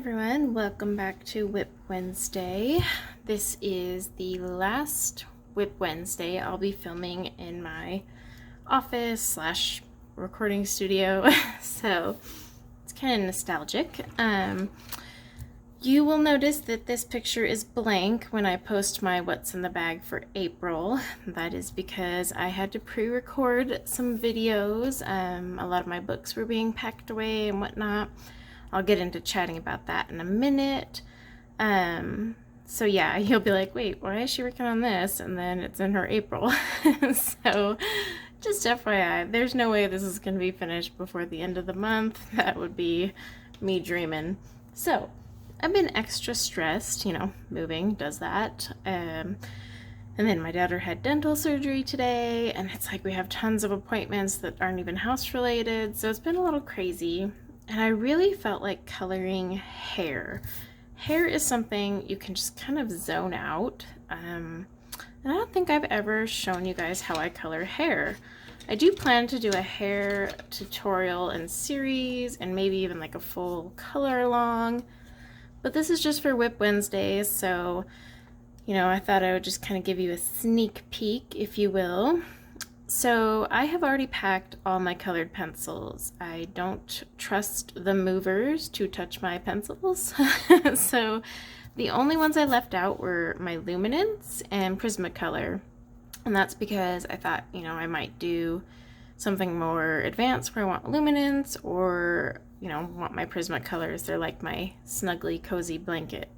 everyone, welcome back to WIP Wednesday. This is the last WIP Wednesday I'll be filming in my office slash recording studio, so it's kind of nostalgic. You will notice that this picture is blank when I post my what's in the bag for April. That is because I had to pre-record some videos. A lot of my books were being packed away and whatnot. I'll get into chatting about that in a minute. So yeah, you'll be like, wait, why is she working on this? And then it's in her April. So just FYI, there's no way this is going to be finished before the end of the month. That would be me dreaming. So I've been extra stressed, moving does that. And then my daughter had dental surgery today, and it's like we have tons of appointments that aren't even house related. So it's been a little crazy. And I really felt like coloring hair. Hair is something you can just kind of zone out. And I don't think I've ever shown you guys how I color hair. I do plan to do a hair tutorial and series and maybe even like a full color along. But this is just for WIP Wednesdays, so, I thought I would just kind of give you a sneak peek, if you will. So I have already packed all my colored pencils. I don't trust the movers to touch my pencils. So the only ones I left out were my Luminance and Prismacolor. And that's because I thought, I might do something more advanced where I want Luminance or, want my Prismacolors. They're like my snuggly, cozy blanket.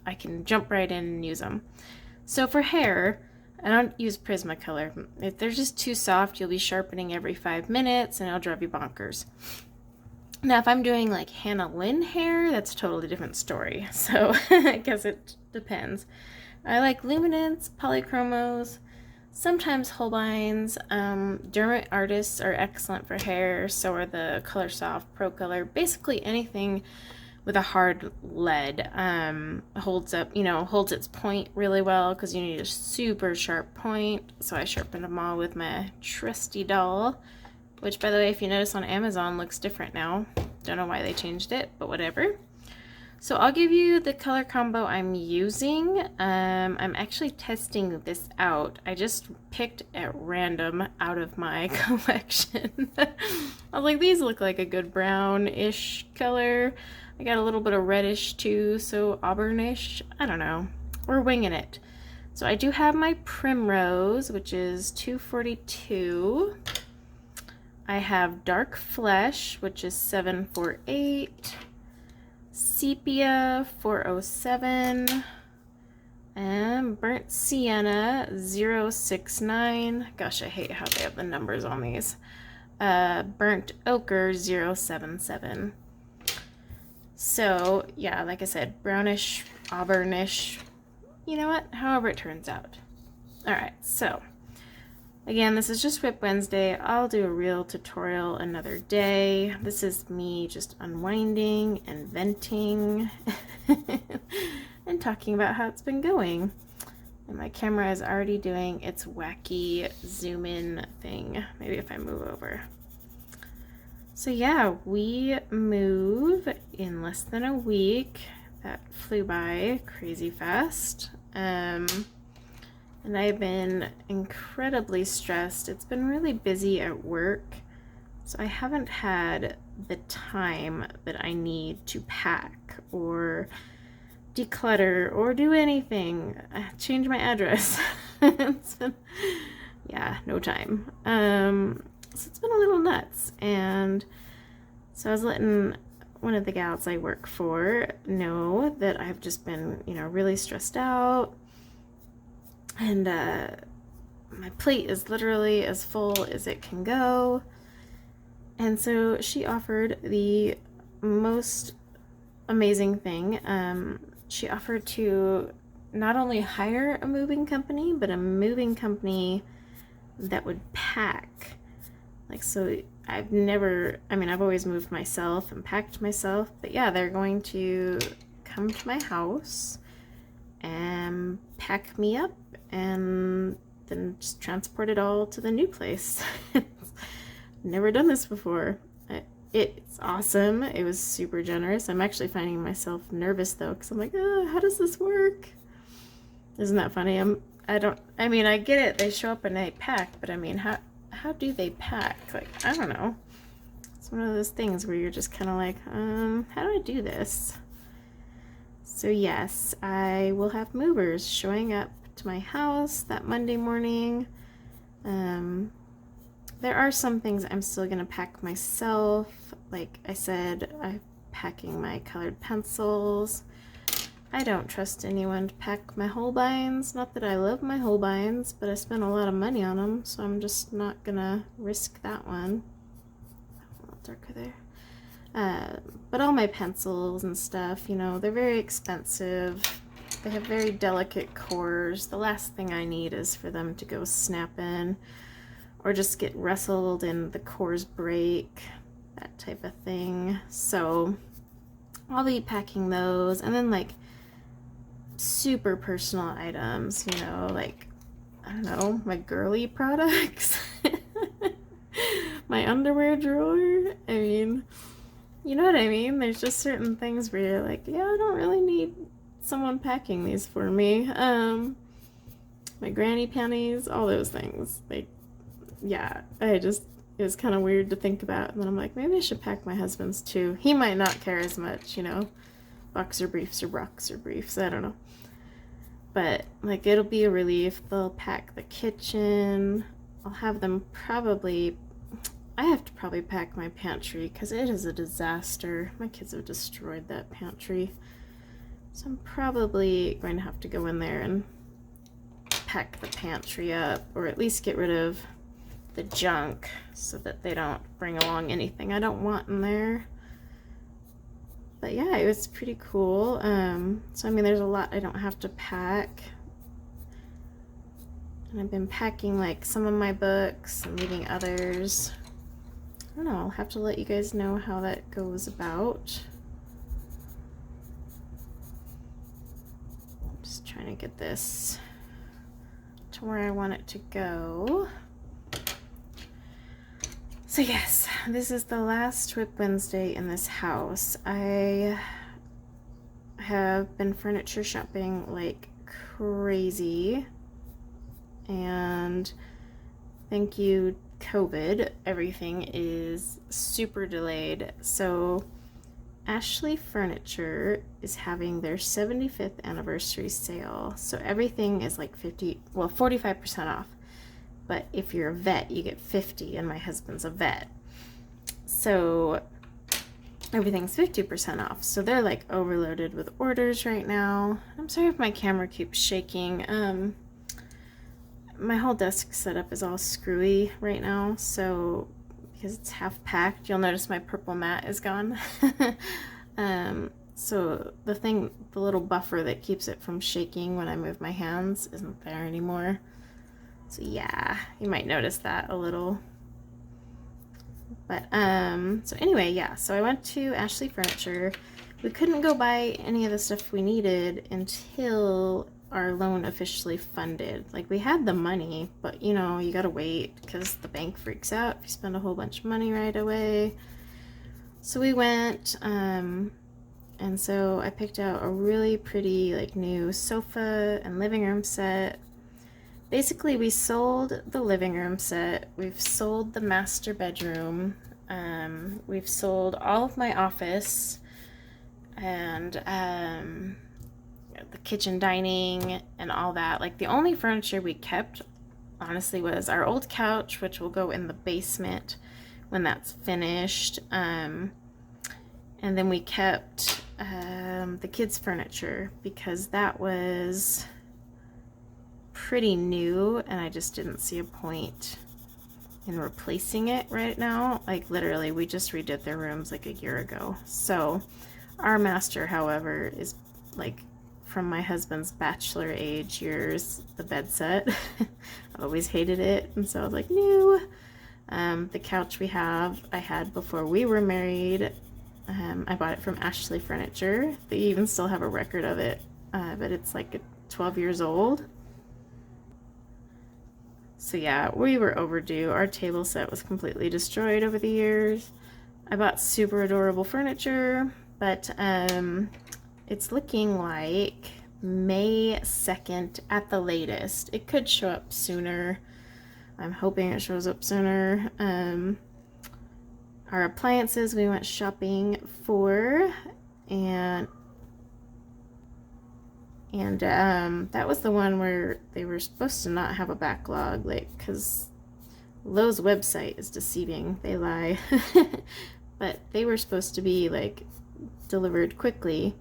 I can jump right in and use them. So for hair, I don't use Prismacolor. If they're just too soft, you'll be sharpening every 5 minutes and it'll drive you bonkers. Now, if I'm doing like Hannah Lynn hair, that's a totally different story. So I guess it depends. I like Luminance, Polychromos, sometimes Holbeins. Dermot artists are excellent for hair. So are the Color Soft, Pro Color, basically anything with a hard lead holds its point really well because you need a super sharp point. So I sharpened them all with my trusty doll, which, by the way, if you notice on Amazon, looks different now. Don't know why they changed it, but whatever. So I'll give you the color combo I'm using. I'm actually testing this out. I just picked at random out of my collection. I was like, these look like a good brownish color. I got a little bit of reddish too, so auburnish. I don't know. We're winging it. So I do have my Primrose, which is 242. I have Dark Flesh, which is 748. Sepia 407. And Burnt Sienna 069. Gosh, I hate how they have the numbers on these. Burnt Ochre 077. So, yeah, like I said, brownish, auburnish, you know what? However it turns out. Alright, so, again, this is just WIP Wednesday. I'll do a real tutorial another day. This is me just unwinding and venting and talking about how it's been going. And my camera is already doing its wacky zoom in thing. Maybe if I move over. So yeah, we move in less than a week. That flew by crazy fast. And I've been incredibly stressed. It's been really busy at work, so I haven't had the time that I need to pack or declutter or do anything. Change my address. Yeah, no time. So it's been a little nuts, and so I was letting one of the gals I work for know that I've just been, really stressed out, and my plate is literally as full as it can go. And so she offered the most amazing thing. She offered to not only hire a moving company, but a moving company that would pack. So I've always moved myself and packed myself, but yeah, they're going to come to my house and pack me up and then just transport it all to the new place. Never done this before. it's awesome. It was super generous. I'm actually finding myself nervous though, because I'm like, oh, how does this work? Isn't that funny? I mean, I get it. They show up and they pack, but I mean, how do they pack? Like, I don't know. It's one of those things where you're just kind of like, how do I do this? So yes, I will have movers showing up to my house that Monday morning. There are some things I'm still gonna pack myself. Like I said, I'm packing my colored pencils. I don't trust anyone to pack my Holbeins. Not that I love my Holbeins, but I spent a lot of money on them, so I'm just not gonna risk that one. A little darker there. But all my pencils and stuff, you know, they're very expensive. They have very delicate cores. The last thing I need is for them to go snap in or just get rustled and the cores break, that type of thing. So I'll be packing those, and then like super personal items, you know, like, I don't know, my girly products. My underwear drawer. I mean, you know what I mean? There's just certain things where you're like, yeah, I don't really need someone packing these for me. My granny panties, all those things. Like, yeah, it was kind of weird to think about. And then I'm like, maybe I should pack my husband's too. He might not care as much, you know, boxer briefs or boxer briefs, I don't know. But like, it'll be a relief. They'll pack the kitchen. I'll have them probably, I have to probably pack my pantry because it is a disaster. My kids have destroyed that pantry. So I'm probably going to have to go in there and pack the pantry up, or at least get rid of the junk so that they don't bring along anything I don't want in there. But yeah, it was pretty cool. So I mean, there's a lot I don't have to pack. And I've been packing like some of my books and leaving others. I don't know, I'll have to let you guys know how that goes about. I'm just trying to get this to where I want it to go. So yes, this is the last WIP Wednesday in this house. I have been furniture shopping like crazy, and thank you COVID, everything is super delayed. So Ashley Furniture is having their 75th anniversary sale. So everything is like 45% off. But if you're a vet, you get 50, and my husband's a vet. So everything's 50% off. So they're like overloaded with orders right now. I'm sorry if my camera keeps shaking. My whole desk setup is all screwy right now, so because it's half packed, you'll notice my purple mat is gone. So the little buffer that keeps it from shaking when I move my hands isn't there anymore. So yeah, you might notice that a little. But so anyway, yeah, so I went to Ashley Furniture. We couldn't go buy any of the stuff we needed until our loan officially funded. Like, we had the money, but you know, you gotta wait because the bank freaks out if you spend a whole bunch of money right away. So we went, and so I picked out a really pretty like new sofa and living room set. Basically, we sold the living room set, we've sold the master bedroom, we've sold all of my office, and the kitchen dining and all that. Like, the only furniture we kept, honestly, was our old couch, which will go in the basement when that's finished. And then we kept the kids' furniture because that was pretty new, and I just didn't see a point in replacing it right now. Like, literally, we just redid their rooms like a year ago. So our master, however, is like from my husband's bachelor age years, the bed set. I always hated it, and so I was like, new. The couch I had before we were married. I bought it from Ashley Furniture. They even still have a record of it, but it's like 12 years old. So yeah, we were overdue. Our table set was completely destroyed over the years. I bought super adorable furniture, but it's looking like May 2nd at the latest. It could show up sooner. I'm hoping it shows up sooner. Our appliances we went shopping for, and that was the one where they were supposed to not have a backlog, like, because Lowe's website is deceiving. They lie. But they were supposed to be like delivered quickly.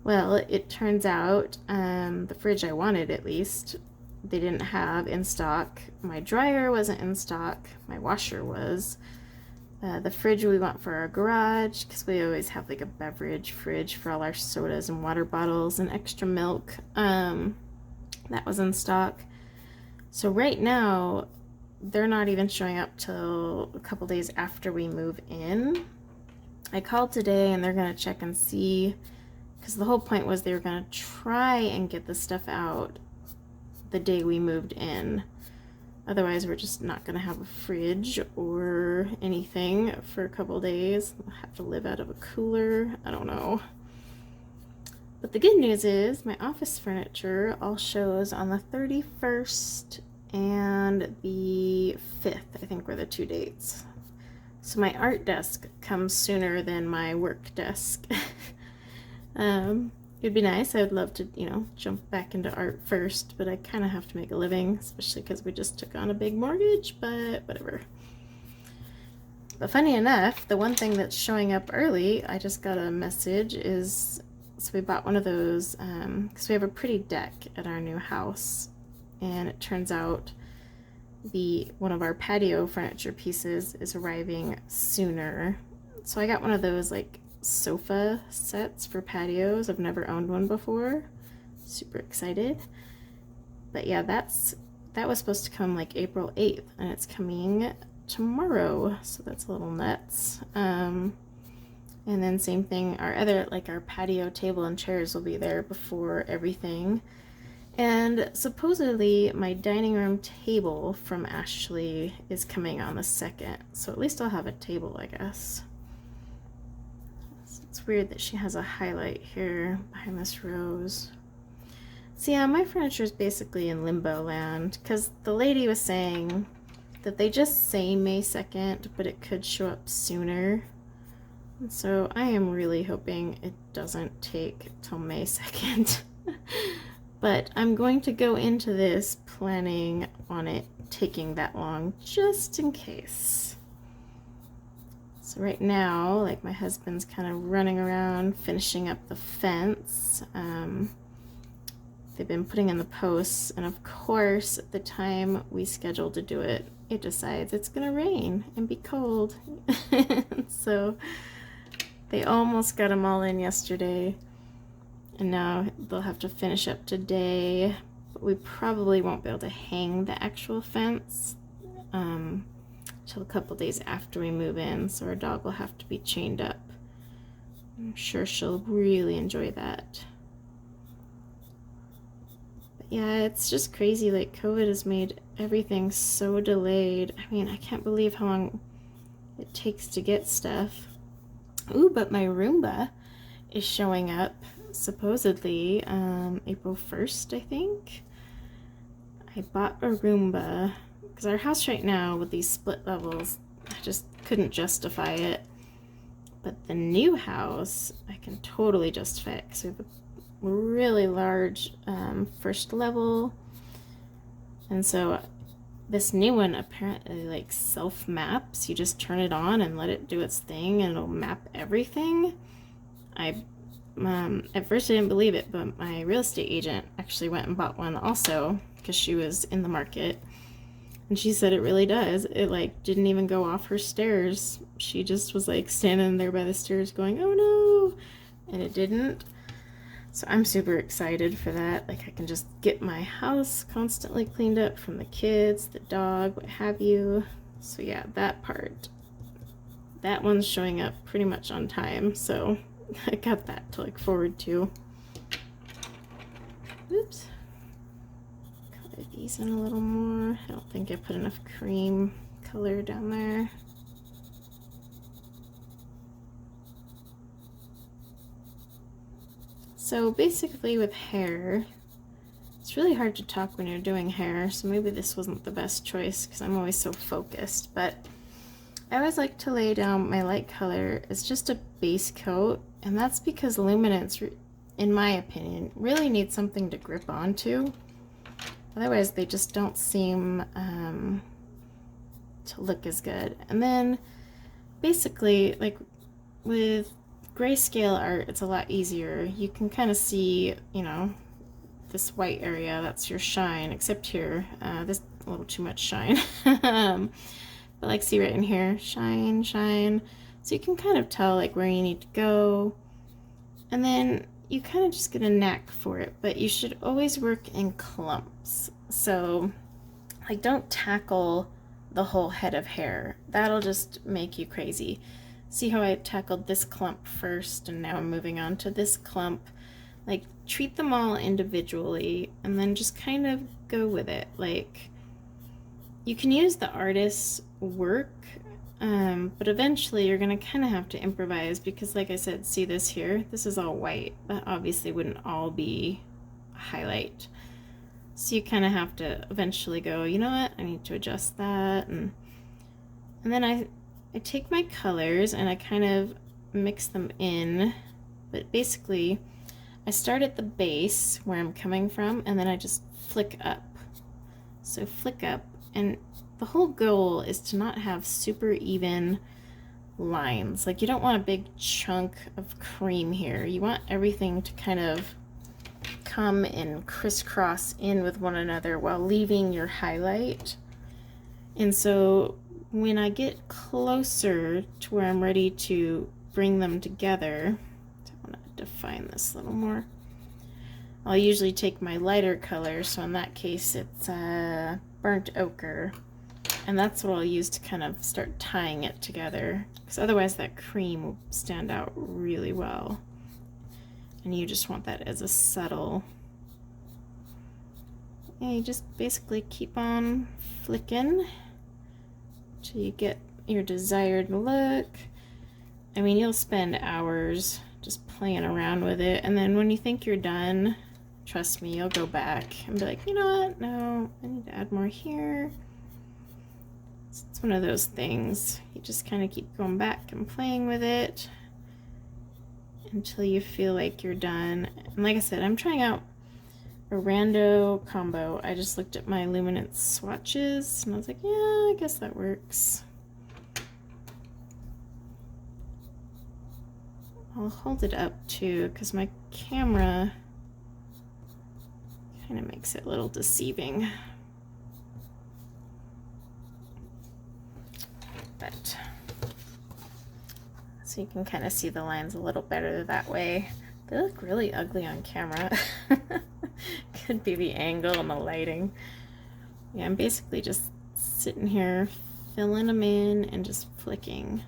Well, it turns out the fridge I wanted, at least, they didn't have in stock. My dryer wasn't in stock. My washer was. The fridge we want for our garage, because we always have like a beverage fridge for all our sodas and water bottles and extra milk. That was in stock. So right now, they're not even showing up till a couple days after we move in. I called today and they're gonna check and see, because the whole point was they were gonna try and get the stuff out the day we moved in. Otherwise, we're just not gonna have a fridge or anything for a couple days. We'll have to live out of a cooler. I don't know. But the good news is my office furniture all shows on the 31st and the 5th, I think, were the 2 dates. So my art desk comes sooner than my work desk. It'd be nice. I would love to, jump back into art first, but I kind of have to make a living, especially because we just took on a big mortgage, but whatever. But funny enough, the one thing that's showing up early, I just got a message, so we bought one of those, because we have a pretty deck at our new house. And it turns out one of our patio furniture pieces is arriving sooner. So I got one of those like sofa sets for patios. I've never owned one before. Super excited. But yeah, that was supposed to come like April 8th, and it's coming tomorrow. So that's a little nuts. And then same thing, our patio table and chairs will be there before everything. And supposedly my dining room table from Ashley is coming on the 2nd. So at least I'll have a table, I guess. It's weird that she has a highlight here behind this rose. So yeah, my furniture is basically in limbo land, because the lady was saying that they just say May 2nd, but it could show up sooner. And so I am really hoping it doesn't take till May 2nd. But I'm going to go into this planning on it taking that long, just in case. So right now, like, my husband's kind of running around finishing up the fence. They've been putting in the posts, and of course, at the time we scheduled to do it, it decides it's gonna rain and be cold. So they almost got them all in yesterday. And now they'll have to finish up today, but we probably won't be able to hang the actual fence till a couple days after we move in, so our dog will have to be chained up. I'm sure she'll really enjoy that. But yeah, it's just crazy, like, COVID has made everything so delayed. I mean, I can't believe how long it takes to get stuff. Ooh, but my Roomba is showing up supposedly April 1st, I think. I bought a Roomba because our house right now with these split levels, I just couldn't justify it. But the new house, I can totally justify it because we have a really large first level. And so this new one apparently like self maps. You just turn it on and let it do its thing and it'll map everything. At first I didn't believe it, but my real estate agent actually went and bought one also because she was in the market, and she said it really does. It like didn't even go off her stairs. She just was like standing there by the stairs going, oh no, and it didn't. So I'm super excited for that. Like, I can just get my house constantly cleaned up from the kids, the dog, what have you. So yeah, that part, that one's showing up pretty much on time, so I got that to look forward to. Oops. Color these in a little more. I don't think I put enough cream color down there. So basically with hair, it's really hard to talk when you're doing hair, so maybe this wasn't the best choice because I'm always so focused, but I always like to lay down my light color as just a base coat, and that's because luminance, in my opinion, really need something to grip onto. Otherwise, they just don't seem to look as good. And then basically, like with grayscale art, it's a lot easier. You can kind of see, you know, this white area, that's your shine, except here, this a little too much shine. But like, see right in here, shine, shine. So you can kind of tell like where you need to go. And then you kind of just get a knack for it, but you should always work in clumps. So like, don't tackle the whole head of hair. That'll just make you crazy. See how I tackled this clump first, and now I'm moving on to this clump. Like, treat them all individually and then just kind of go with it. Like, you can use the artist's work, but eventually you're gonna kind of have to improvise because, like I said, see this here? This is all white. That obviously wouldn't all be a highlight. So you kind of have to eventually go, you know what, I need to adjust that. And then I take my colors and I kind of mix them in, but basically I start at the base where I'm coming from, and then I just flick up. So flick up, and the whole goal is to not have super even lines. Like, you don't want a big chunk of cream here. You want everything to kind of come and crisscross in with one another while leaving your highlight. And so when I get closer to where I'm ready to bring them together, I want to define this a little more. I'll usually take my lighter color, so in that case it's burnt ochre, and that's what I'll use to kind of start tying it together, because otherwise that cream will stand out really well, and you just want that as a subtle. And you just basically keep on flicking till you get your desired look. I mean, you'll spend hours just playing around with it, and then when you think you're done, trust me, you'll go back and be like, you know what, no, I need to add more here. It's one of those things. You just kind of keep going back and playing with it until you feel like you're done. And like I said, I'm trying out a rando combo. I just looked at my luminance swatches and I was like, yeah, I guess that works. I'll hold it up too, because my camera kind of makes it a little deceiving. But so you can kind of see the lines a little better that way. They look really ugly on camera. Could be the angle and the lighting. Yeah, I'm basically just sitting here filling them in and just flicking.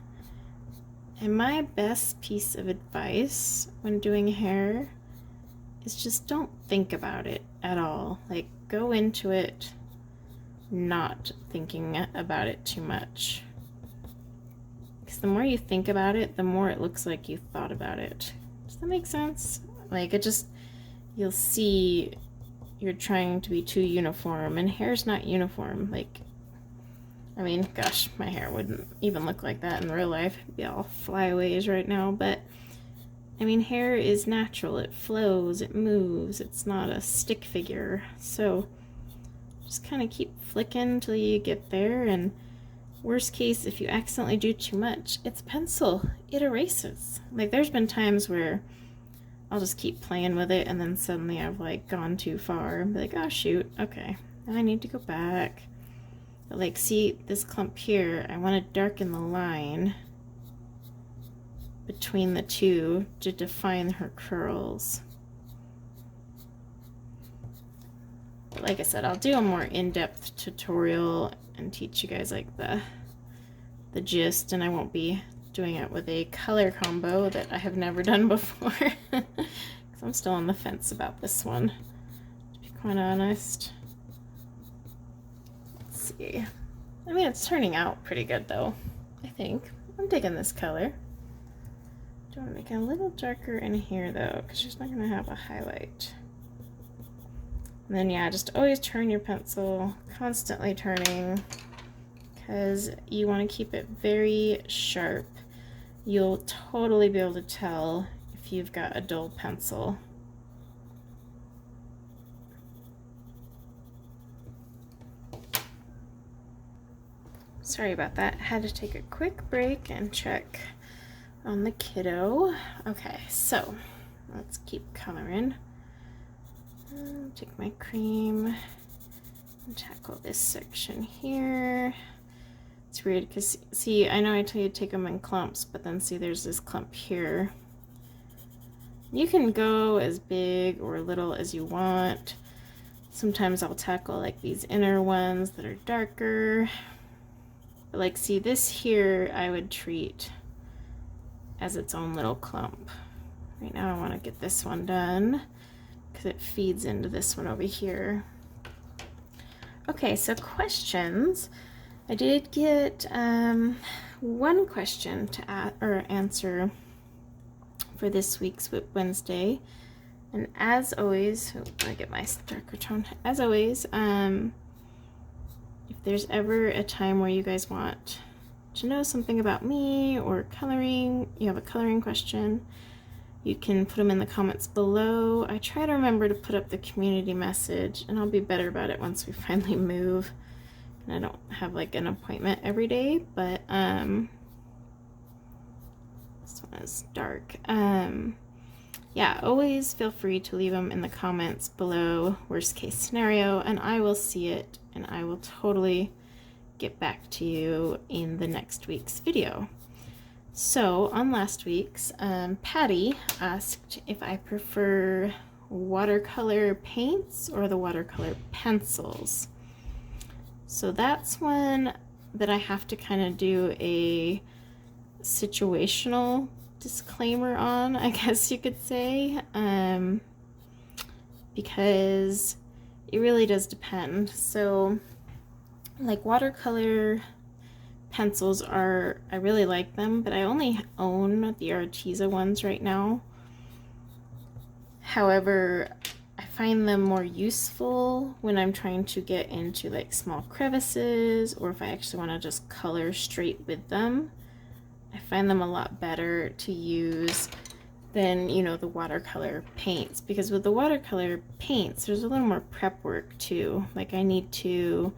And my best piece of advice when doing hair is just don't think about it at all. Like, go into it not thinking about it too much. Because the more you think about it, the more it looks like you thought about it. Does that make sense? Like, it just, you'll see you're trying to be too uniform, and hair's not uniform. Like, I mean, gosh, my hair wouldn't even look like that in real life. It'd be all flyaways right now, but I mean, hair is natural. It flows, it moves. It's not a stick figure. So just kind of keep flicking until you get there, and worst case, if you accidentally do too much, it's pencil. It erases. Like, there's been times where I'll just keep playing with it, and then suddenly I've like gone too far and be like, oh shoot, okay, now I need to go back. But like, see this clump here, I want to darken the line between the two to define her curls. But like I said, I'll do a more in-depth tutorial and teach you guys like the gist, and I won't be doing it with a color combo that I have never done before. Because I'm still on the fence about this one, to be quite honest. Let's see. I mean, it's turning out pretty good though, I think. I'm digging this color. Do want to make it a little darker in here though, because she's not going to have a highlight. And then yeah, just always turn your pencil, constantly turning, because you want to keep it very sharp. You'll totally be able to tell if you've got a dull pencil. Sorry about that. Had to take a quick break and check on the kiddo. Okay, so let's keep coloring. Take my cream and tackle this section here. It's weird because, see, I know I tell you to take them in clumps, but then see there's this clump here. You can go as big or little as you want. Sometimes I'll tackle like these inner ones that are darker. But like, see, this here I would treat as its own little clump. Right now I want to get this one done because it feeds into this one over here. Okay, so questions. I did get one question to answer for this week's WIP Wednesday. And as always, let me get my darker tone. As always, if there's ever a time where you guys want to know something about me or coloring, you have a coloring question, you can put them in the comments below. I try to remember to put up the community message, and I'll be better about it once we finally move. And I don't have like an appointment every day, but this one is dark. Yeah, always feel free to leave them in the comments below, worst case scenario, and I will see it and I will totally get back to you in the next week's video. So on last week's, Patty asked if I prefer watercolor paints or the watercolor pencils. So that's one that I have to kind of do a situational disclaimer on, I guess you could say, because it really does depend. So like watercolor pencils I really like them, but I only own the Arteza ones right now. However, I find them more useful when I'm trying to get into like small crevices, or if I actually want to just color straight with them. I find them a lot better to use than, you know, the watercolor paints, because with the watercolor paints there's a little more prep work too. Like I need to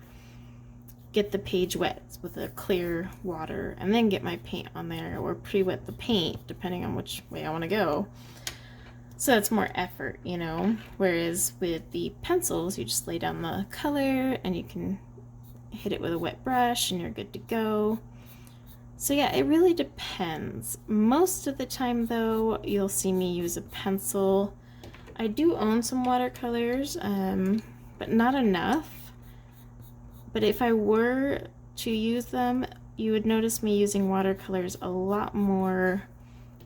get the page wet with a clear water and then get my paint on there, or pre-wet the paint depending on which way I want to go. So that's more effort, you know, whereas with the pencils you just lay down the color and you can hit it with a wet brush and you're good to go. So yeah, it really depends. Most of the time though, you'll see me use a pencil. I do own some watercolors, but not enough. But if I were to use them, you would notice me using watercolors a lot more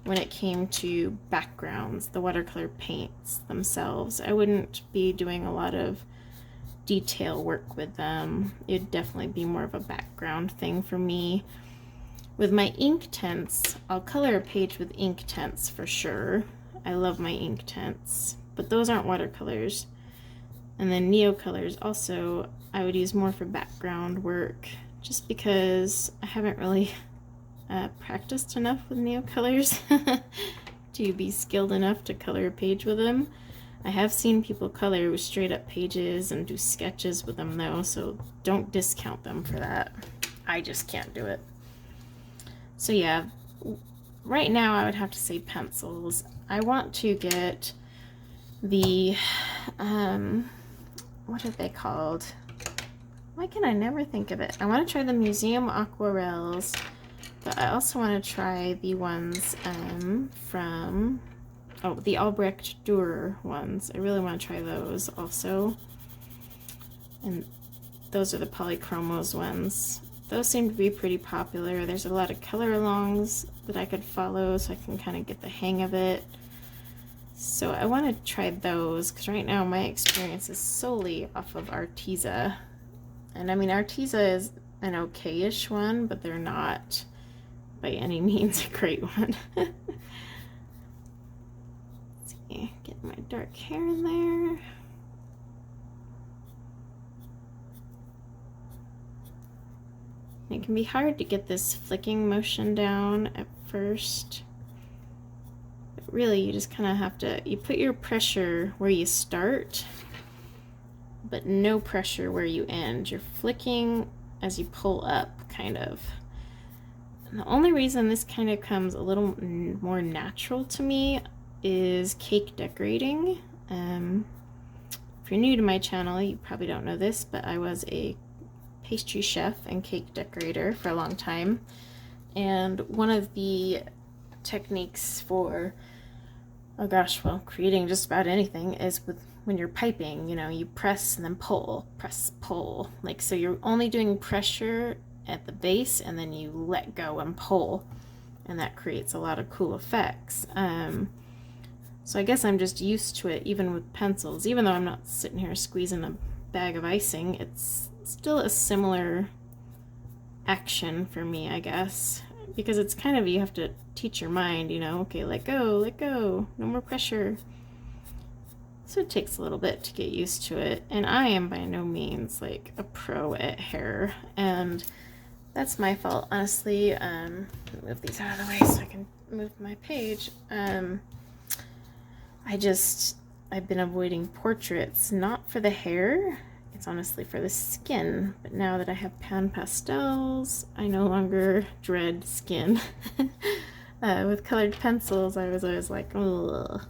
when it came to backgrounds, the watercolor paints themselves. I wouldn't be doing a lot of detail work with them. It'd definitely be more of a background thing for me. With my ink tints, I'll color a page with ink tints for sure. I love my ink tints, but those aren't watercolors. And then neocolors also I would use more for background work, just because I haven't really practiced enough with neocolors to be skilled enough to color a page with them. I have seen people color with straight up pages and do sketches with them though, so don't discount them for that. I just can't do it. So yeah, right now I would have to say pencils. I want to get the, what are they called? Why can I never think of it? I want to try the Museum Aquarelles, but I also want to try the ones from, oh, the Albrecht Dürer ones. I really want to try those also. And those are the Polychromos ones. Those seem to be pretty popular. There's a lot of color alongs that I could follow so I can kind of get the hang of it. So I want to try those because right now my experience is solely off of Arteza. And I mean, Arteza is an okay-ish one, but they're not by any means a great one. Get my dark hair in there. It can be hard to get this flicking motion down at first. But really, you just kind of have to, you put your pressure where you start, but no pressure where you end. You're flicking as you pull up, kind of. And the only reason this kind of comes a little more natural to me is cake decorating. If you're new to my channel, you probably don't know this, but I was a pastry chef and cake decorator for a long time. And one of the techniques for, oh gosh, well, creating just about anything is with when you're piping, you know, you press and then pull, press, pull. Like, so you're only doing pressure at the base and then you let go and pull. And that creates a lot of cool effects. So I guess I'm just used to it, even with pencils. Even though I'm not sitting here squeezing a bag of icing, it's still a similar action for me, I guess. Because it's kind of, you have to teach your mind, you know, okay, let go, no more pressure. So it takes a little bit to get used to it. And I am by no means like a pro at hair. And that's my fault, honestly. Move these out of the way so I can move my page. I've been avoiding portraits, not for the hair, it's honestly for the skin. But now that I have pan pastels, I no longer dread skin. With colored pencils, I was always like, ugh.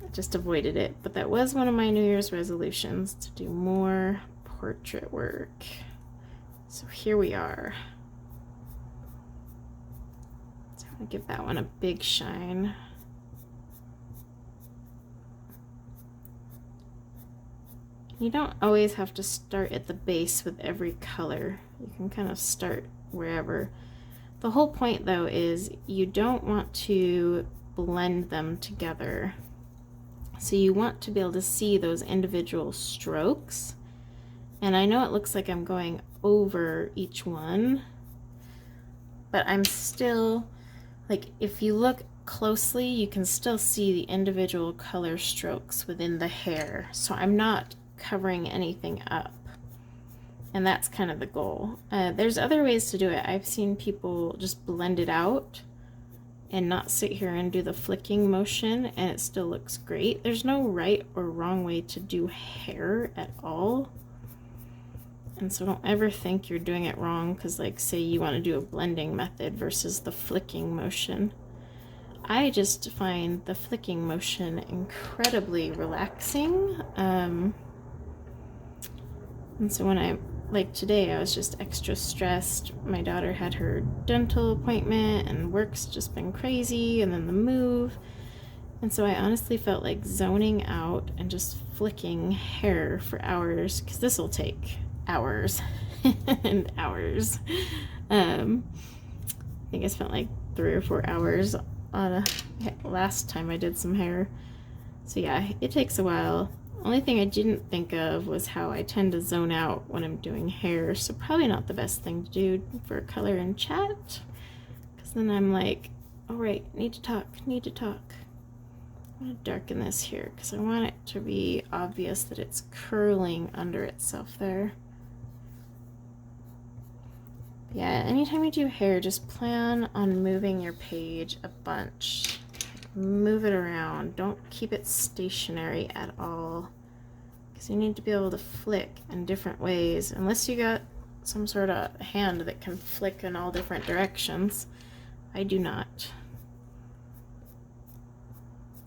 I just avoided it. But that was one of my New Year's resolutions, to do more portrait work. So here we are. So I'm gonna give that one a big shine. You don't always have to start at the base with every color. You can kind of start wherever. The whole point though is you don't want to blend them together. So you want to be able to see those individual strokes. And I know it looks like I'm going over each one, but I'm still, like, if you look closely, you can still see the individual color strokes within the hair. So I'm not covering anything up, and that's kind of the goal. There's other ways to do it. I've seen people just blend it out and not sit here and do the flicking motion, and it still looks great. There's no right or wrong way to do hair at all, and so don't ever think you're doing it wrong because, like, say you want to do a blending method versus the flicking motion. I just find the flicking motion incredibly relaxing. And so when like today, I was just extra stressed. My daughter had her dental appointment and work's just been crazy, and then the move. And so I honestly felt like zoning out and just flicking hair for hours, because this will take hours and hours. I think I spent like 3 or 4 hours on last time I did some hair. So yeah, it takes a while. Only thing I didn't think of was how I tend to zone out when I'm doing hair, so probably not the best thing to do for color and chat, because then I'm like, all right, need to talk. I'm gonna darken this here because I want it to be obvious that it's curling under itself there. Yeah, anytime you do hair, just plan on moving your page a bunch. Move it around. Don't keep it stationary at all, because you need to be able to flick in different ways, unless you got some sort of hand that can flick in all different directions. I do not.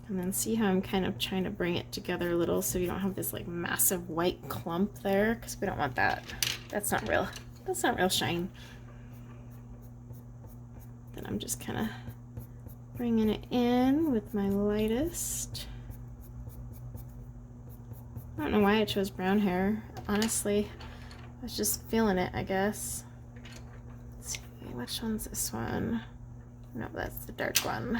And then see how I'm kind of trying to bring it together a little so you don't have this like massive white clump there, because we don't want that. That's not real shine. Then I'm just kind of bringing it in with my lightest. I don't know why I chose brown hair, honestly. I was just feeling it, I guess. Let's see, which one's this one? No, that's the dark one.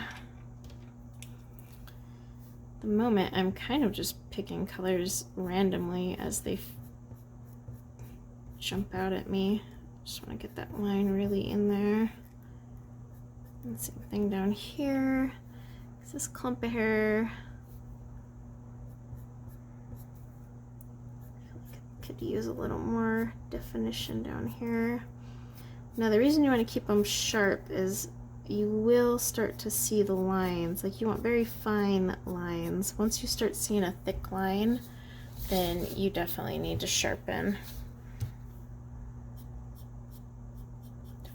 At the moment, I'm kind of just picking colors randomly as they jump out at me. Just want to get that line really in there. And same thing down here. This clump of hair could use a little more definition down here. Now the reason you want to keep them sharp is you will start to see the lines. Like, you want very fine lines. Once you start seeing a thick line, then you definitely need to sharpen.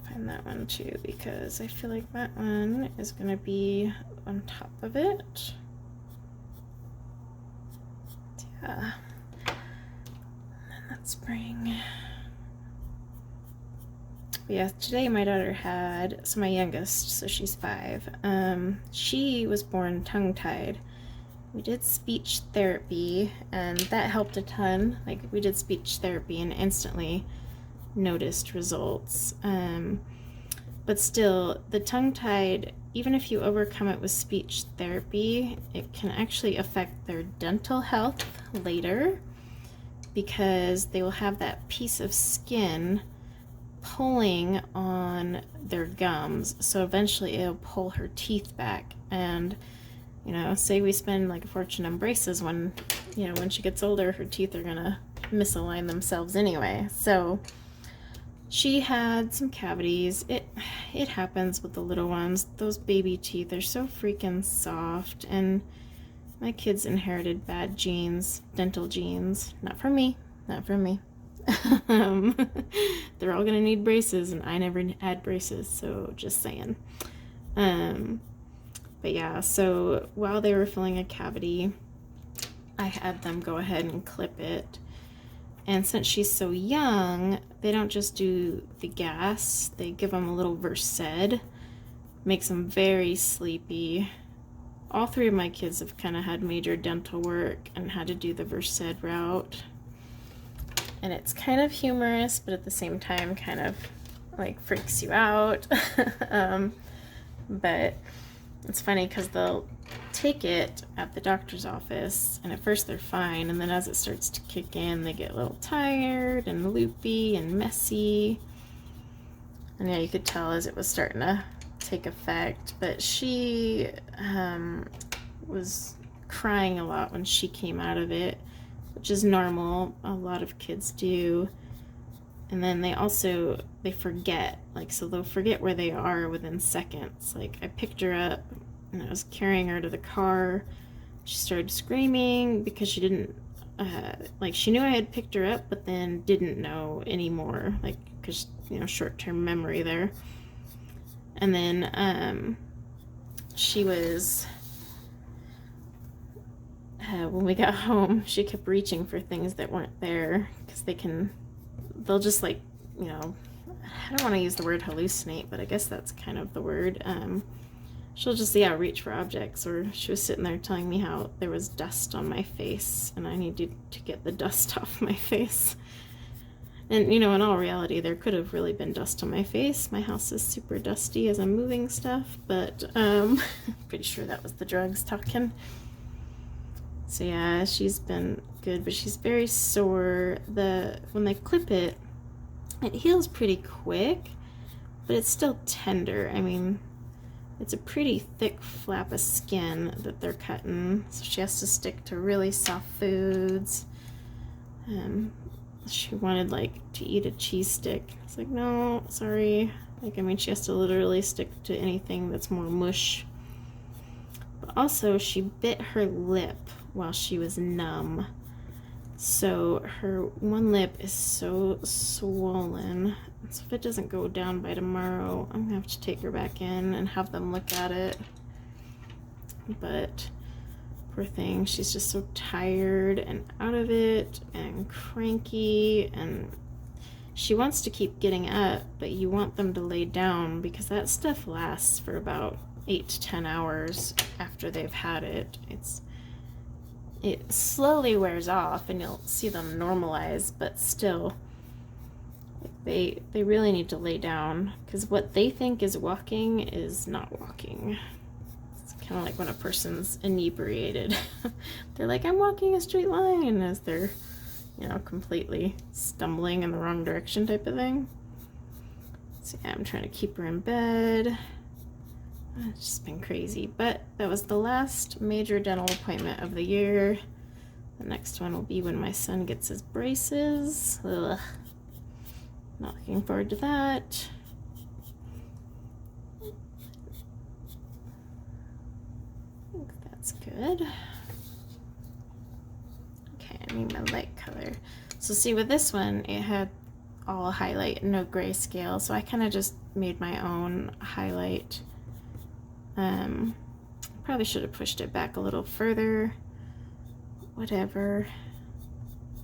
Find that one too, because I feel like that one is going to be on top of it. Yeah. And then let's bring... Yeah, today my daughter had, so my youngest, so she's 5, she was born tongue-tied. We did speech therapy, and that helped a ton. Like, we did speech therapy and instantly noticed results. But still, the tongue-tied, even if you overcome it with speech therapy, it can actually affect their dental health later, because they will have that piece of skin pulling on their gums, so eventually it'll pull her teeth back. And you know, say we spend like a fortune on braces, when you know, when she gets older, her teeth are gonna misalign themselves anyway. So she had some cavities. It happens with the little ones. Those baby teeth are so freaking soft, and my kids inherited bad genes, dental genes. Not from me, not from me. They're all gonna need braces, and I never had braces, so just saying. But yeah, so while they were filling a cavity, I had them go ahead and clip it. And since she's so young, they don't just do the gas, they give them a little Versed. Makes them very sleepy. All 3 of my kids have kind of had major dental work and had to do the Versed route. And it's kind of humorous, but at the same time kind of like freaks you out. But it's funny because they'll take it at the doctor's office, and at first they're fine, and then as it starts to kick in, they get a little tired and loopy and messy. And yeah, you could tell as it was starting to take effect. But she was crying a lot when she came out of it, which is normal. A lot of kids do. And then they forget, like, so they'll forget where they are within seconds. Like, I picked her up and I was carrying her to the car. She started screaming because she didn't, like, she knew I had picked her up, but then didn't know anymore, like, because, you know, short-term memory there. And then she was, when we got home, she kept reaching for things that weren't there, because they'll just, like, you know, I don't want to use the word hallucinate, but I guess that's kind of the word. She'll just, yeah, reach for objects. Or she was sitting there telling me how there was dust on my face, and I needed to get the dust off my face. And, you know, in all reality, there could have really been dust on my face. My house is super dusty as I'm moving stuff, but pretty sure that was the drugs talking. So yeah, she's been good, but she's very sore. When they clip it, it heals pretty quick, but it's still tender. I mean, it's a pretty thick flap of skin that they're cutting, so she has to stick to really soft foods. She wanted, like, to eat a cheese stick. It's like, no, sorry. Like, I mean, she has to literally stick to anything that's more mush. But also, she bit her lip while she was numb. So her one lip is so swollen. So if it doesn't go down by tomorrow, I'm gonna have to take her back in and have them look at it. But poor thing, she's just so tired and out of it and cranky, and she wants to keep getting up, but you want them to lay down, because that stuff lasts for about 8 to 10 hours after they've had it. It slowly wears off and you'll see them normalize, but still, they really need to lay down, because what they think is walking is not walking. It's kind of like when a person's inebriated. They're like, I'm walking a straight line, as they're, you know, completely stumbling in the wrong direction type of thing. So yeah, I'm trying to keep her in bed. It's just been crazy, but that was the last major dental appointment of the year. The next one will be when my son gets his braces. Ugh. Not looking forward to that. I think that's good. Okay, I need my light color. So see, with this one, it had all highlight and no grayscale, so I kind of just made my own highlight. Probably should have pushed it back a little further. Whatever.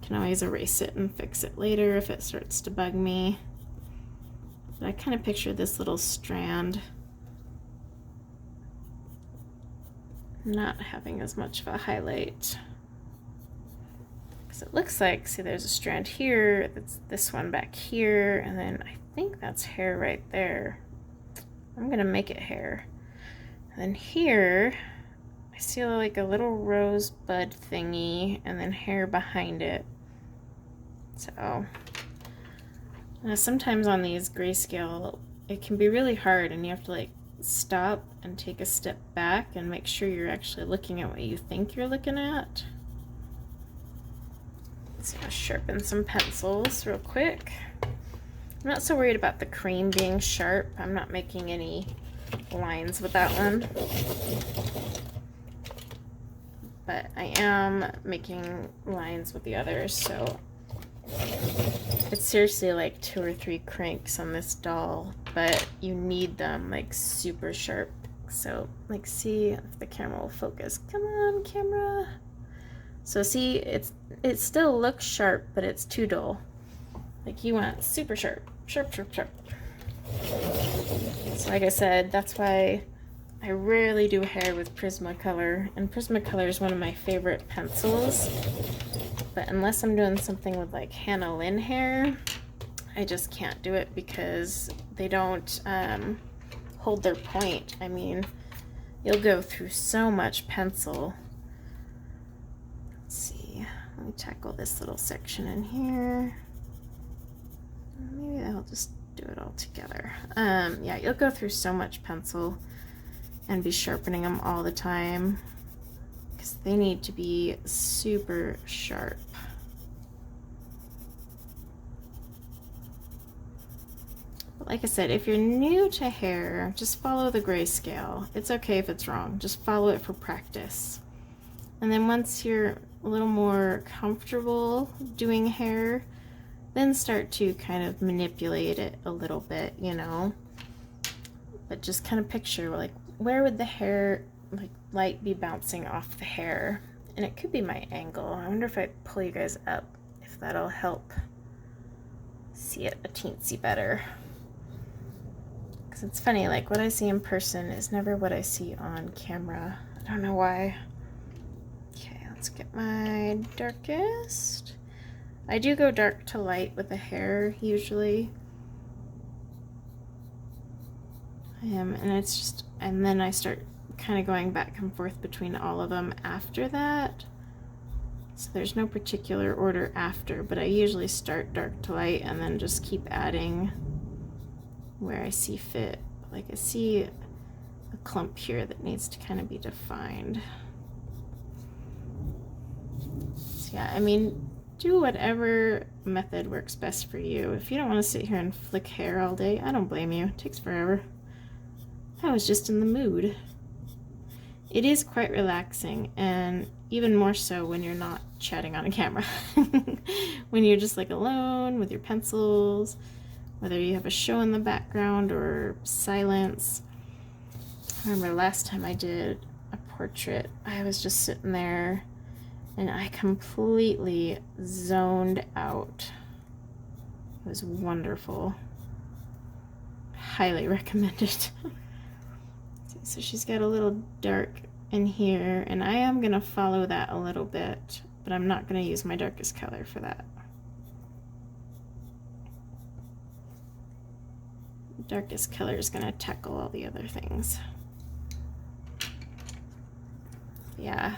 Can always erase it and fix it later if it starts to bug me. But I kind of picture this little strand not having as much of a highlight. Because it looks like, see, there's a strand here, that's this one back here, and then I think that's hair right there. I'm gonna make it hair. And then here, I see like a little rosebud thingy, and then hair behind it. So, sometimes on these grayscale, it can be really hard, and you have to like stop and take a step back and make sure you're actually looking at what you think you're looking at. So I'll sharpen some pencils real quick. I'm not so worried about the cream being sharp. I'm not making any lines with that one. But I am making lines with the others, so it's seriously like 2 or 3 cranks on this doll, but you need them like super sharp. So like, see if the camera will focus. Come on, camera. So see, it still looks sharp, but it's too dull. Like, you want super sharp, sharp, sharp, sharp. So like I said, that's why I rarely do hair with Prismacolor, and Prismacolor is one of my favorite pencils. But unless I'm doing something with like Hannah Lynn hair, I just can't do it because they don't hold their point. I mean, you'll go through so much pencil. Let's see, let me tackle this little section in here. Maybe I'll just do it all together. Yeah, you'll go through so much pencil and be sharpening them all the time because they need to be super sharp. But like I said, if you're new to hair, just follow the grayscale. It's okay if it's wrong, just follow it for practice. And then once you're a little more comfortable doing hair, then start to kind of manipulate it a little bit, you know. But just kind of picture, like, where would the hair, like, light be bouncing off the hair? And it could be my angle. I wonder if I pull you guys up, if that'll help see it a teensy better. Because it's funny, like, what I see in person is never what I see on camera. I don't know why. Okay, let's get my darkest. I do go dark to light with the hair usually. And it's just, and then I start kind of going back and forth between all of them after that. So there's no particular order after, but I usually start dark to light and then just keep adding where I see fit. Like, I see a clump here that needs to kind of be defined. So yeah, I mean, do whatever method works best for you. If you don't want to sit here and flick hair all day, I don't blame you. It takes forever. I was just in the mood. It is quite relaxing, and even more so when you're not chatting on a camera. When you're just like alone with your pencils, whether you have a show in the background or silence. I remember last time I did a portrait, I was just sitting there and I completely zoned out. It was wonderful. Highly recommended. So she's got a little dark in here, and I am gonna follow that a little bit, but I'm not gonna use my darkest color for that. Darkest color is gonna tackle all the other things. Yeah.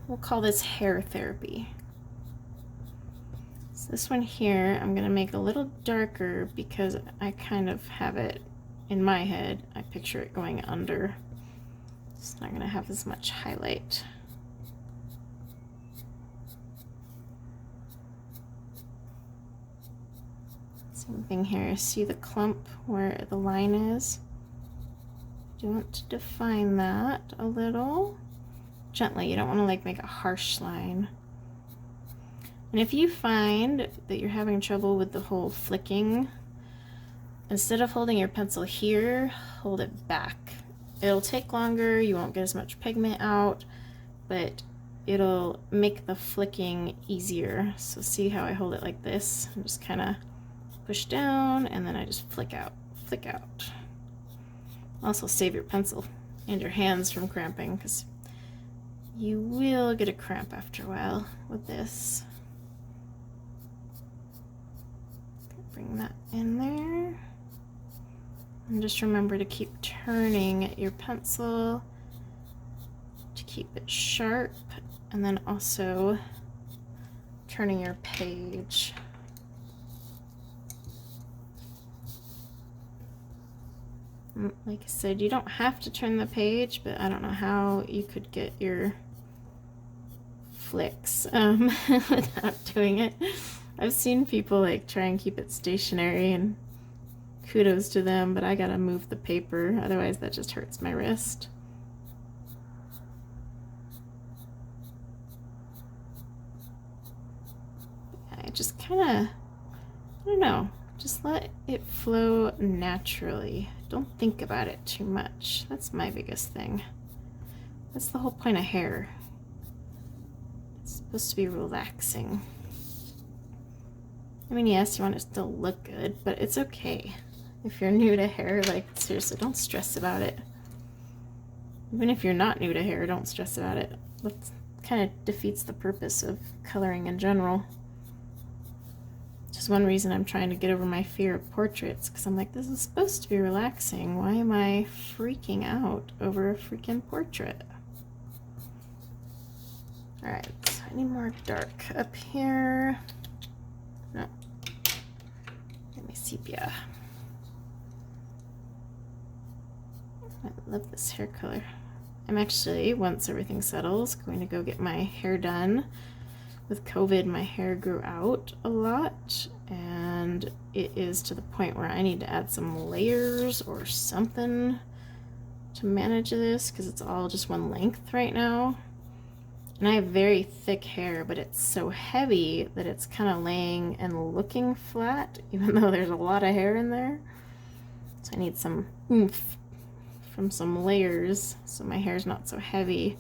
We'll call this hair therapy. So this one here, I'm gonna make a little darker because I kind of have it in my head, I picture it going under. It's not going to have as much highlight. Same thing here. See the clump where the line is? You want to define that a little gently. You don't want to like make a harsh line. And if you find that you're having trouble with the whole flicking, instead of holding your pencil here, hold it back. It'll take longer, you won't get as much pigment out, but it'll make the flicking easier. So see how I hold it like this? I'm just kind of push down and then I just flick out, flick out. Also save your pencil and your hands from cramping, because you will get a cramp after a while with this. Bring that in there. And just remember to keep turning your pencil to keep it sharp, and then also turning your page. Like I said, you don't have to turn the page, but I don't know how you could get your flicks without doing it. I've seen people like try and keep it stationary, and kudos to them, but I gotta move the paper, otherwise that just hurts my wrist. I just kind of, I don't know, just let it flow naturally. Don't think about it too much. That's my biggest thing. That's the whole point of hair. It's supposed to be relaxing. I mean, yes, you want it to still look good, but it's okay. If you're new to hair, like, seriously, don't stress about it. Even if you're not new to hair, don't stress about it. That kind of defeats the purpose of coloring in general. Just one reason I'm trying to get over my fear of portraits, because I'm like, this is supposed to be relaxing. Why am I freaking out over a freaking portrait? Alright, so I need more dark up here. No. Let me sepia. I love this hair color. I'm actually, once everything settles, going to go get my hair done. With COVID, my hair grew out a lot, and it is to the point where I need to add some layers or something to manage this, because it's all just one length right now. And I have very thick hair, but it's so heavy that it's kind of laying and looking flat, even though there's a lot of hair in there. So I need some oomph from some layers so my hair's not so heavy.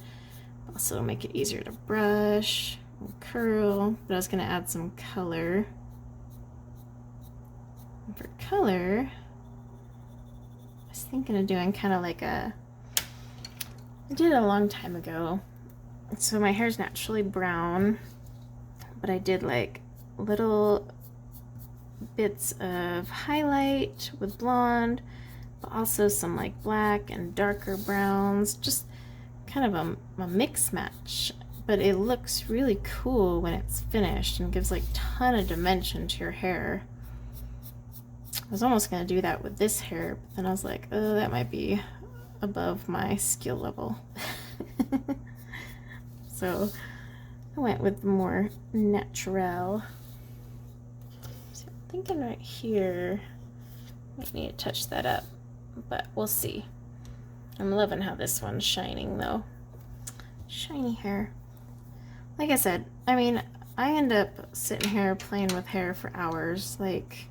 Also, it'll make it easier to brush and curl. But I was going to add some color. And for color, I was thinking of doing kind of like a, I did it a long time ago. So my hair's naturally brown, but I did like little bits of highlight with blonde, but also some like black and darker browns, just kind of a mix match. But it looks really cool when it's finished and gives like a ton of dimension to your hair. I was almost going to do that with this hair, but then I was like, oh, that might be above my skill level. So I went with the more natural. So I'm thinking right here, might need to touch that up, but we'll see. I'm loving how this one's shining though. Shiny hair. Like I said, I mean, I end up sitting here playing with hair for hours. Like,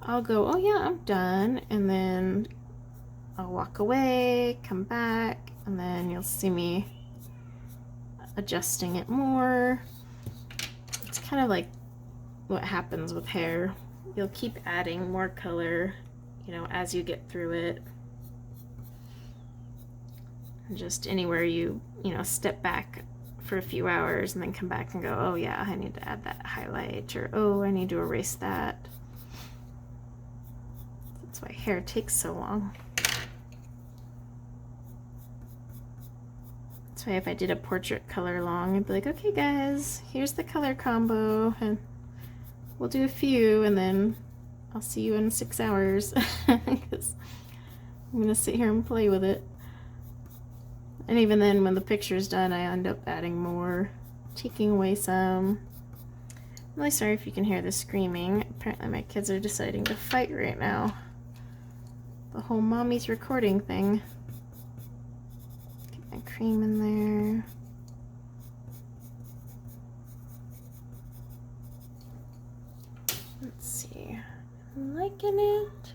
I'll go, oh yeah, I'm done, and then I'll walk away, come back, and then you'll see me adjusting it more. It's kind of like what happens with hair. You'll keep adding more color, you know, as you get through it. And just anywhere you know, step back for a few hours and then come back and go, oh yeah, I need to add that highlight, or oh, I need to erase that. That's why hair takes so long. That's why if I did a portrait color long, I'd be like, okay guys, here's the color combo, and we'll do a few, and then I'll see you in 6 hours. Because I'm gonna sit here and play with it. And even then, when the picture's done, I end up adding more, taking away some. I'm really sorry if you can hear the screaming. Apparently my kids are deciding to fight right now. The whole mommy's recording thing. Get my cream in there. Let's see. I'm liking it.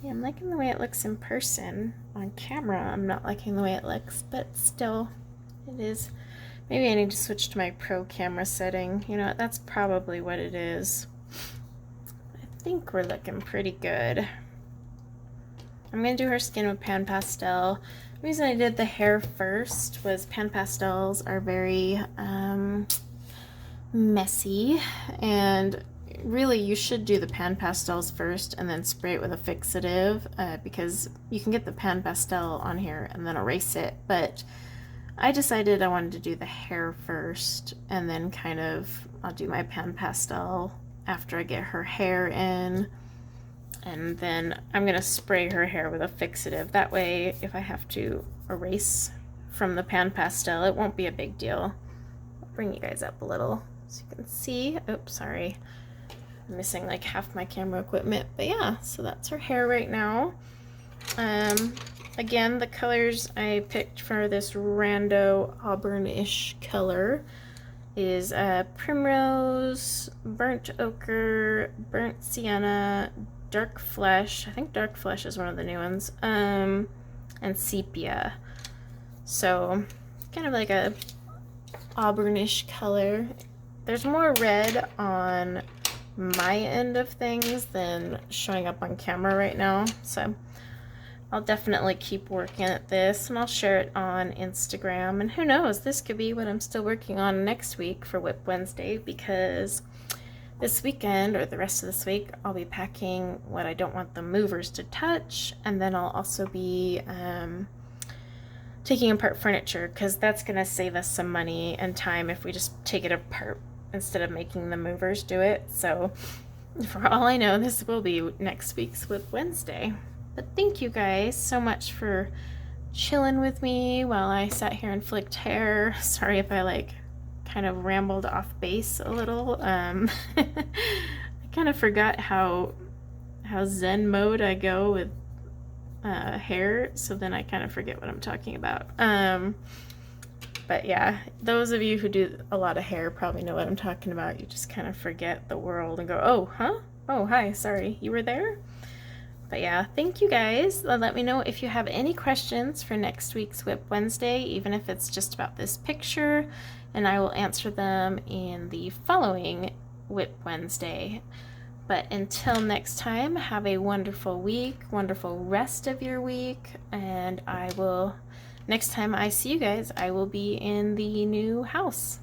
Yeah, I'm liking the way it looks in person. On camera, I'm not liking the way it looks, but still, it is. Maybe I need to switch to my pro camera setting. You know what, that's probably what it is. I think we're looking pretty good. I'm gonna do her skin with Pan Pastel. The reason I did the hair first was Pan Pastels are very messy, and really you should do the Pan Pastels first and then spray it with a fixative, because you can get the Pan Pastel on here and then erase it, but I decided I wanted to do the hair first, and then kind of I'll do my Pan Pastel after I get her hair in, and then I'm gonna spray her hair with a fixative. That way if I have to erase from the Pan Pastel, it won't be a big deal. I'll bring you guys up a little so you can see. Oops, sorry. I'm missing like half my camera equipment, but yeah, so that's her hair right now. Again, the colors I picked for this rando auburn-ish color is Primrose, Burnt Ochre, Burnt Sienna, Dark Flesh, I think Dark Flesh is one of the new ones, and Sepia. So kind of like a auburn-ish color. There's more red on my end of things than showing up on camera right now, so I'll definitely keep working at this, and I'll share it on Instagram, and who knows, this could be what I'm still working on next week for WIP Wednesday, because this weekend, or the rest of this week, I'll be packing what I don't want the movers to touch, and then I'll also be taking apart furniture, because that's going to save us some money and time if we just take it apart instead of making the movers do it. So for all I know, this will be next week's WIP Wednesday. But thank you guys so much for chilling with me while I sat here and flicked hair. Sorry if I like kind of rambled off base a little. I kind of forgot how zen mode I go with hair, so then I kind of forget what I'm talking about. But yeah, those of you who do a lot of hair probably know what I'm talking about. You just kind of forget the world and go, oh, huh? Oh, hi, sorry, you were there? But yeah, thank you guys. Let me know if you have any questions for next week's WIP Wednesday, even if it's just about this picture, and I will answer them in the following WIP Wednesday. But until next time, have a wonderful week, wonderful rest of your week, and next time I see you guys, I will be in the new house.